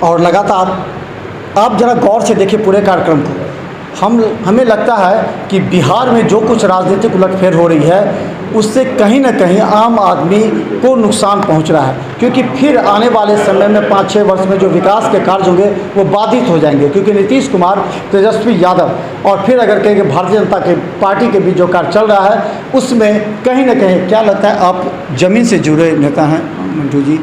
और लगातार आप ज़रा गौर से देखिए पूरे कार्यक्रम को। हमें लगता है कि बिहार में जो कुछ राजनीतिक उलटफेर हो रही है उससे कहीं ना कहीं आम आदमी को नुकसान पहुंच रहा है, क्योंकि फिर आने वाले समय में 5-6 वर्ष में जो विकास के कार्य होंगे वो बाधित हो जाएंगे, क्योंकि नीतीश कुमार, तेजस्वी यादव और फिर अगर कहेंगे भारतीय जनता के पार्टी के बीच जो कार्य चल रहा है उसमें कहीं ना कहीं क्या लगता है, आप ज़मीन से जुड़े नेता हैं मंटू जी,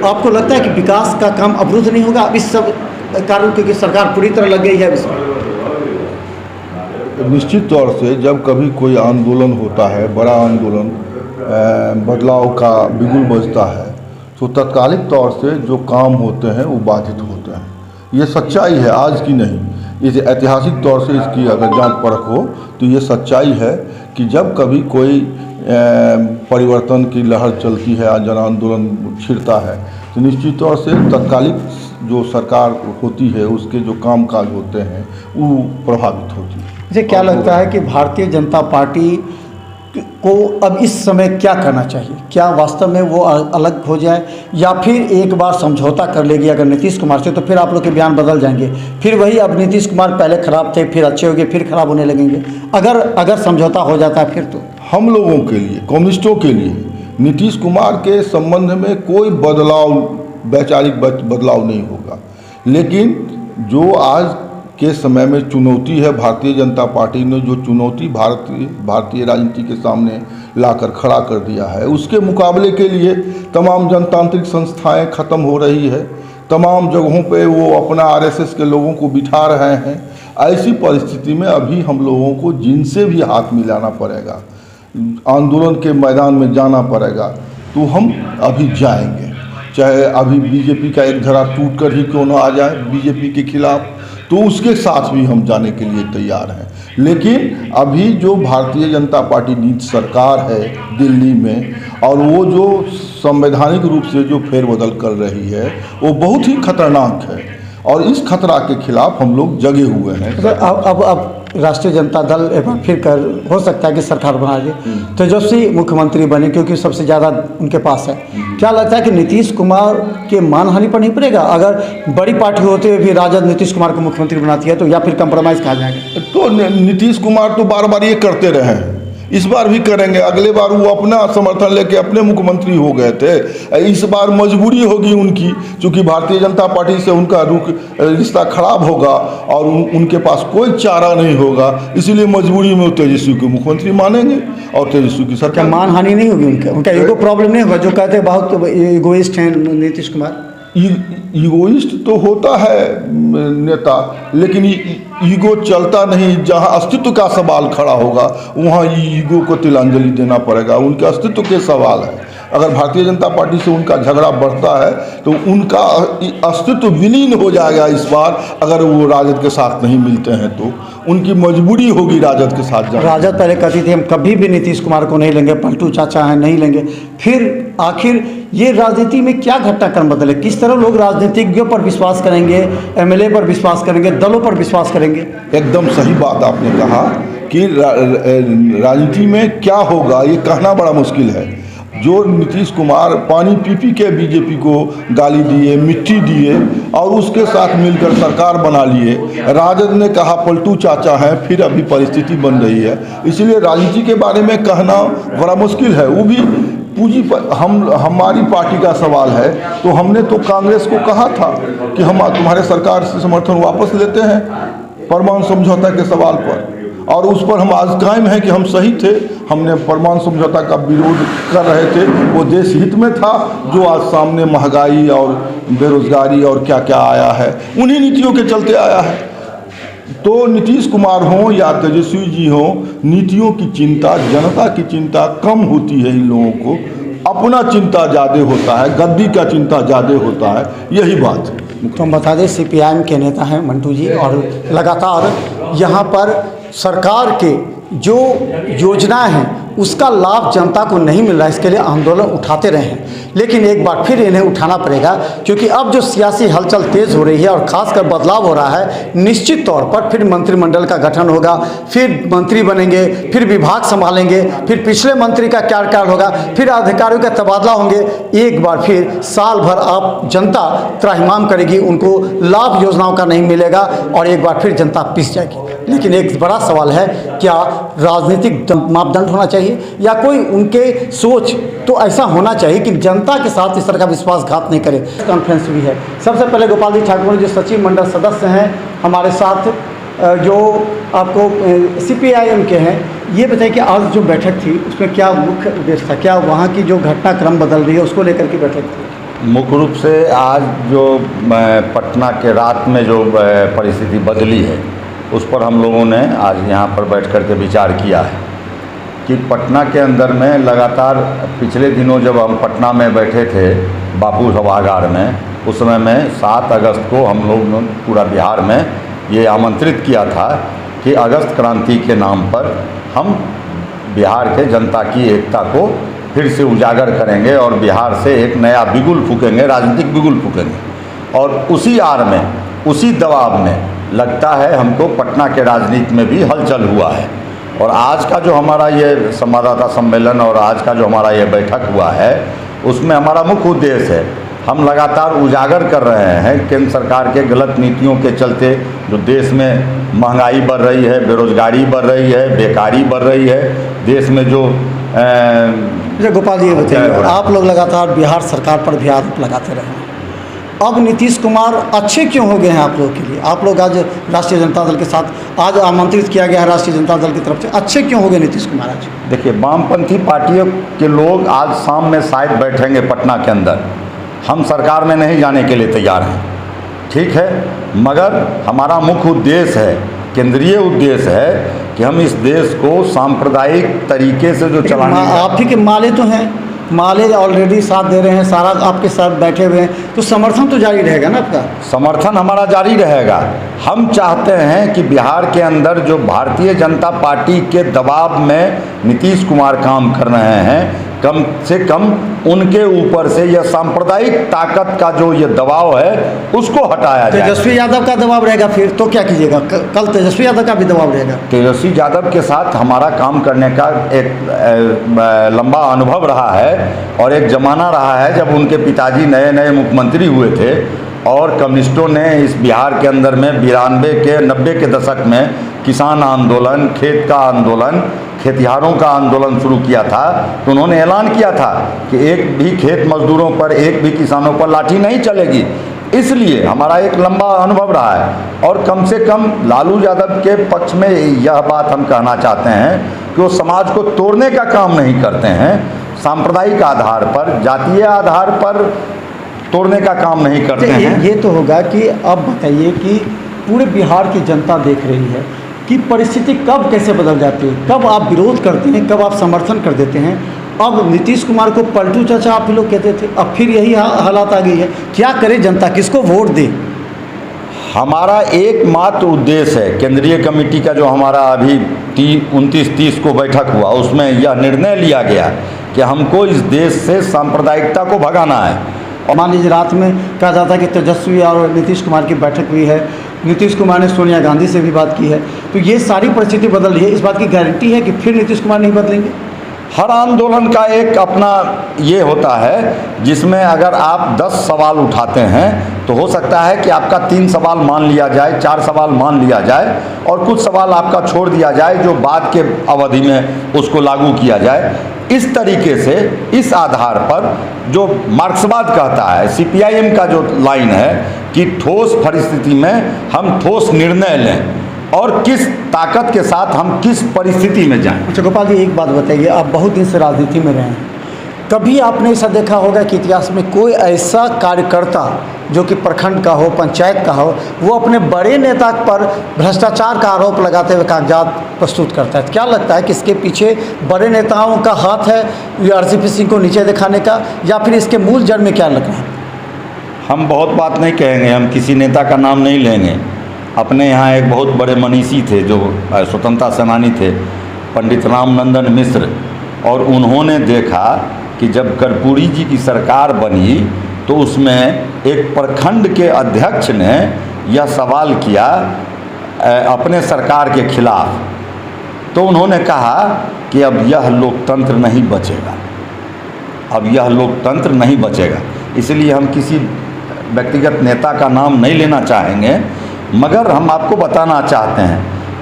आपको लगता है कि विकास का काम अवरुद्ध नहीं होगा इस सब कारण, क्योंकि सरकार पूरी तरह लग गई है इसमें? निश्चित तौर से जब कभी कोई आंदोलन होता है, बड़ा आंदोलन, बदलाव का बिगुल बजता है, तो तत्कालिक तौर से जो काम होते हैं वो बाधित होते हैं। ये सच्चाई है, आज की नहीं, इस ऐतिहासिक तौर से इसकी अगर जांच परख हो तो ये सच्चाई है कि जब कभी कोई परिवर्तन की लहर चलती है, जन आंदोलन छिड़ता है, तो निश्चित तौर से तत्कालिक जो सरकार होती है उसके जो कामकाज होते हैं वो प्रभावित होती है। मुझे क्या लगता है कि भारतीय जनता पार्टी को अब इस समय क्या करना चाहिए? क्या वास्तव में वो अलग हो जाए या फिर एक बार समझौता कर लेगी अगर नीतीश कुमार से, तो फिर आप लोग के बयान बदल जाएंगे, फिर वही अब नीतीश कुमार पहले खराब थे फिर अच्छे हो गए फिर खराब होने लगेंगे, अगर समझौता हो जाता है फिर? तो हम लोगों के लिए, कम्युनिस्टों के लिए नीतीश कुमार के संबंध में कोई बदलाव, वैचारिक बदलाव नहीं होगा, लेकिन जो आज के समय में चुनौती है, भारतीय जनता पार्टी ने जो चुनौती भारतीय राजनीति के सामने लाकर खड़ा कर दिया है, उसके मुकाबले के लिए तमाम जनतांत्रिक संस्थाएं खत्म हो रही है, तमाम जगहों पे वो अपना आरएसएस के लोगों को बिठा रहे हैं। ऐसी परिस्थिति में अभी हम लोगों को जिनसे भी हाथ मिलाना पड़ेगा, आंदोलन के मैदान में जाना पड़ेगा, तो हम अभी जाएंगे, चाहे अभी बीजेपी का एक धड़ा टूट कर ही क्यों ना आ जाए बीजेपी के खिलाफ, तो उसके साथ भी हम जाने के लिए तैयार हैं। लेकिन अभी जो भारतीय जनता पार्टी नीति सरकार है दिल्ली में, और वो जो संवैधानिक रूप से जो फेरबदल कर रही है वो बहुत ही खतरनाक है, और इस खतरा के खिलाफ हम लोग जगे हुए हैं। अब राष्ट्रीय जनता दल एक बार फिर कर हो सकता है कि सरकार बना दे, तेजस्वी मुख्यमंत्री बने क्योंकि सबसे ज़्यादा उनके पास है। क्या लगता है कि नीतीश कुमार के मानहानि पर नहीं पड़ेगा अगर बड़ी पार्टी होते हुए भी राजद नीतीश कुमार को मुख्यमंत्री बनाती है, तो या फिर कंप्रोमाइज़ कहा जाएगा? तो नीतीश कुमार तो बार बार ये करते रहे हैं, इस बार भी करेंगे। अगले बार वो अपना समर्थन लेके अपने मुख्यमंत्री हो गए थे, इस बार मजबूरी होगी उनकी, क्योंकि भारतीय जनता पार्टी से उनका रिश्ता खराब होगा और उनके पास कोई चारा नहीं होगा, इसीलिए मजबूरी में तेजस्वी को मुख्यमंत्री मानेंगे और तेजस्वी की सरकार। मानहानि नहीं होगी उनका ईगो प्रॉब्लम नहीं होगा? जो कहते हैं बहुत ईगोइस्ट हैं नीतीश कुमार। ईगोइस्ट तो होता है नेता, लेकिन ईगो चलता नहीं। जहां अस्तित्व का सवाल खड़ा होगा वहां ईगो को तिलांजलि देना पड़ेगा, उनके अस्तित्व के सवाल है। अगर भारतीय जनता पार्टी से उनका झगड़ा बढ़ता है तो उनका अस्तित्व विलीन हो जाएगा इस बार, अगर वो राजद के साथ नहीं मिलते हैं तो उनकी मजबूरी होगी राजद के साथ जाना। राजद पहले कहती थी हम कभी भी नीतीश कुमार को नहीं लेंगे, पलटू चाचा हैं नहीं लेंगे, फिर आखिर ये राजनीति में क्या घटनाक्रम बदले? किस तरह लोग राजनीतिज्ञों पर विश्वास करेंगे, एमएलए पर विश्वास करेंगे, दलों पर विश्वास करेंगे? एकदम सही बात आपने कहा कि राजनीति में क्या होगा ये कहना बड़ा मुश्किल है। जो नीतीश कुमार पानी पी पी के बीजेपी को गाली दिए, मिट्टी दिए और उसके साथ मिलकर सरकार बना लिए, राजद ने कहा पलटू चाचा हैं, फिर अभी परिस्थिति बन रही है। इसलिए राजनीति के बारे में कहना बड़ा मुश्किल है। वो भी पूंजी पर हमारी पार्टी का सवाल है, तो हमने तो कांग्रेस को कहा था कि हम तुम्हारे सरकार से समर्थन वापस लेते हैं परमाणु समझौता के सवाल पर, और उस पर हम आज कायम हैं कि हम सही थे। हमने परमाणु समझौता का विरोध कर रहे थे, वो देश हित में था। जो आज सामने महंगाई और बेरोजगारी और क्या क्या आया है, उन्हीं नीतियों के चलते आया है। तो नीतीश कुमार हों या तेजस्वी जी हों, नीतियों की चिंता, जनता की चिंता कम होती है इन लोगों को, अपना चिंता ज़्यादा होता है, गद्दी का चिंता ज़्यादा होता है, यही बात है। तो हम बता दें सीपीआईएम के नेता हैं मंटू जी, और लगातार यहाँ पर सरकार के जो योजनाएं हैं उसका लाभ जनता को नहीं मिल रहा है, इसके लिए आंदोलन उठाते रहे हैं। लेकिन एक बार फिर इन्हें उठाना पड़ेगा, क्योंकि अब जो सियासी हलचल तेज़ हो रही है और ख़ासकर बदलाव हो रहा है, निश्चित तौर पर फिर मंत्रिमंडल का गठन होगा, फिर मंत्री बनेंगे, फिर विभाग संभालेंगे, फिर पिछले मंत्री का कार्यकाल होगा, फिर अधिकारियों का तबादला होंगे। एक बार फिर साल भर आप जनता त्राहिमाम करेगी, उनको लाभ योजनाओं का नहीं मिलेगा और एक बार फिर जनता पिस जाएगी। लेकिन एक बड़ा सवाल है, क्या राजनीतिक मापदंड होना चाहिए या कोई उनके सोच तो ऐसा होना चाहिए कि जनता के साथ इस तरह का विश्वासघात नहीं करे। कॉन्फ्रेंस भी है। सबसे पहले गोपाल जी ठाकुर जो सचिव मंडल सदस्य हैं हमारे साथ, जो आपको CPIM के हैं, ये बताइए कि आज जो बैठक थी उसमें क्या मुख्य उद्देश्य था, क्या वहाँ की जो घटनाक्रम बदल रही है उसको लेकर के बैठक थी? मुख्य रूप से आज जो पटना के रात में जो परिस्थिति बदली है उस पर हम लोगों ने आज यहाँ पर बैठ कर के विचार किया है कि पटना के अंदर में लगातार पिछले दिनों जब हम पटना में बैठे थे बापू सभागार में, उस समय में 7 अगस्त को हम लोग ने पूरा बिहार में ये आमंत्रित किया था कि अगस्त क्रांति के नाम पर हम बिहार के जनता की एकता को फिर से उजागर करेंगे और बिहार से एक नया बिगुल फूकेंगे, राजनीतिक बिगुल फूकेंगे। और उसी आड़ में, उसी दबाव में लगता है हमको पटना के राजनीति में भी हलचल हुआ है। और आज का जो हमारा ये संवाददाता सम्मेलन और आज का जो हमारा ये बैठक हुआ है, उसमें हमारा मुख्य उद्देश्य है, हम लगातार उजागर कर रहे हैं केंद्र सरकार के गलत नीतियों के चलते जो देश में महंगाई बढ़ रही है, बेरोजगारी बढ़ रही है, बेकारी बढ़ रही है, देश में जो गोपाल जी बताइए, आप लोग लगातार बिहार सरकार पर भी आरोप लगाते रहे, अब नीतीश कुमार अच्छे क्यों हो गए हैं आप लोगों के लिए? आप लोग आज राष्ट्रीय जनता दल के साथ आज आमंत्रित किया गया है राष्ट्रीय जनता दल की तरफ से, अच्छे क्यों हो गए नीतीश कुमार आज? देखिए, वामपंथी पार्टियों के लोग आज शाम में शायद बैठेंगे पटना के अंदर, हम सरकार में नहीं जाने के लिए तैयार हैं, ठीक है, मगर हमारा मुख्य उद्देश्य है, केंद्रीय उद्देश्य है कि हम इस देश को सांप्रदायिक तरीके से जो चलाने, आप ही के माले तो हैं, माले ऑलरेडी साथ दे रहे हैं, सारा आपके साथ बैठे हुए हैं, तो समर्थन तो जारी रहेगा ना आपका? समर्थन हमारा जारी रहेगा। हम चाहते हैं कि बिहार के अंदर जो भारतीय जनता पार्टी के दबाव में नीतीश कुमार काम कर रहे हैं, कम से कम उनके ऊपर से यह सांप्रदायिक ताकत का जो ये दबाव है उसको हटाया जाए। तेजस्वी यादव का दबाव रहेगा, फिर तो क्या कीजिएगा? कल तेजस्वी यादव का भी दबाव रहेगा। तेजस्वी यादव के साथ हमारा काम करने का एक लंबा अनुभव रहा है और एक ज़माना रहा है जब उनके पिताजी नए नए मुख्यमंत्री हुए थे और कम्युनिस्टों ने इस बिहार के अंदर में 92 के 90 के दशक में किसान आंदोलन, खेत का आंदोलन, खेतिहारों का आंदोलन शुरू किया था, तो उन्होंने ऐलान किया था कि एक भी खेत मजदूरों पर, एक भी किसानों पर लाठी नहीं चलेगी। इसलिए हमारा एक लंबा अनुभव रहा है और कम से कम लालू यादव के पक्ष में यह बात हम कहना चाहते हैं कि वो समाज को तोड़ने का काम नहीं करते हैं, सांप्रदायिक आधार पर, जातीय आधार पर तोड़ने का काम नहीं करते हैं। ये तो होगा कि अब बताइए कि पूरे बिहार की जनता देख रही है कि परिस्थिति कब कैसे बदल जाती है, कब आप विरोध करते हैं, कब आप समर्थन कर देते हैं। अब नीतीश कुमार को पलटू चाचा आप लोग कहते थे, अब फिर यही हालात आ गई है। क्या करे जनता, किसको वोट दे? हमारा एकमात्र उद्देश्य है, केंद्रीय कमेटी का जो हमारा अभी 29-30 को बैठक हुआ, उसमें यह निर्णय लिया गया कि हमको इस देश से सांप्रदायिकता को भगाना है। और मान लीजिए रात में कहा जाता है कि तेजस्वी और नीतीश कुमार की बैठक हुई है, नीतीश कुमार ने सोनिया गांधी से भी बात की है, तो ये सारी परिस्थिति बदल रही है, इस बात की गारंटी है कि फिर नीतीश कुमार नहीं बदलेंगे? हर आंदोलन का एक अपना ये होता है जिसमें अगर आप 10 सवाल उठाते हैं तो हो सकता है कि आपका 3 सवाल मान लिया जाए, 4 सवाल मान लिया जाए और कुछ सवाल आपका छोड़ दिया जाए जो बाद के अवधि में उसको लागू किया जाए। इस तरीके से, इस आधार पर जो मार्क्सवाद कहता है, CPIM का जो लाइन है कि ठोस परिस्थिति में हम ठोस निर्णय लें और किस ताकत के साथ हम किस परिस्थिति में जाएं। अच्छा गोपाल जी, एक बात बताइए, आप बहुत दिन से राजनीति में रहे हैं, कभी आपने ऐसा देखा होगा कि इतिहास में कोई ऐसा कार्यकर्ता जो कि प्रखंड का हो, पंचायत का हो, वो अपने बड़े नेता पर भ्रष्टाचार का आरोप लगाते हुए कागजात प्रस्तुत करता है? क्या लगता है कि इसके पीछे बड़े नेताओं का हाथ है, RCP सिंह को नीचे दिखाने का, या फिर इसके मूल जड़ में क्या लग रहा है? हम बहुत बात नहीं कहेंगे, हम किसी नेता का नाम नहीं लेंगे। अपने यहाँ एक बहुत बड़े मनीषी थे जो स्वतंत्रता सेनानी थे, पंडित रामनंदन मिश्र, और उन्होंने देखा कि जब कर्पूरी जी की सरकार बनी तो उसमें एक प्रखंड के अध्यक्ष ने यह सवाल किया अपने सरकार के खिलाफ, तो उन्होंने कहा कि अब यह लोकतंत्र नहीं बचेगा, अब यह लोकतंत्र नहीं बचेगा। इसलिए हम किसी व्यक्तिगत नेता का नाम नहीं लेना चाहेंगे, मगर हम आपको बताना चाहते हैं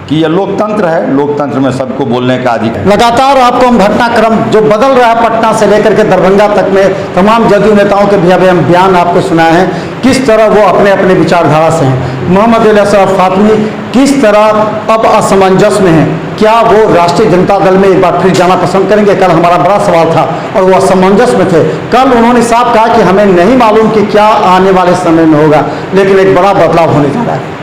कि यह लोकतंत्र है, लोकतंत्र में सबको बोलने का अधिकार। लगातार आपको हम घटनाक्रम जो बदल रहा है पटना से लेकर के दरभंगा तक में तमाम जदयू नेताओं के भी अभी हम बयान आपको सुनाए हैं, किस तरह वो अपने अपने विचारधारा से हैं। मोहम्मद अली अशरफ फातमी किस तरह अब असमंजस में हैं, क्या वो राष्ट्रीय जनता दल में एक बार फिर जाना पसंद करेंगे? कल हमारा बड़ा सवाल था और वो असमंजस में थे। कल उन्होंने साफ कहा कि हमें नहीं मालूम कि क्या आने वाले समय में होगा, लेकिन एक बड़ा बदलाव होने जा रहा है।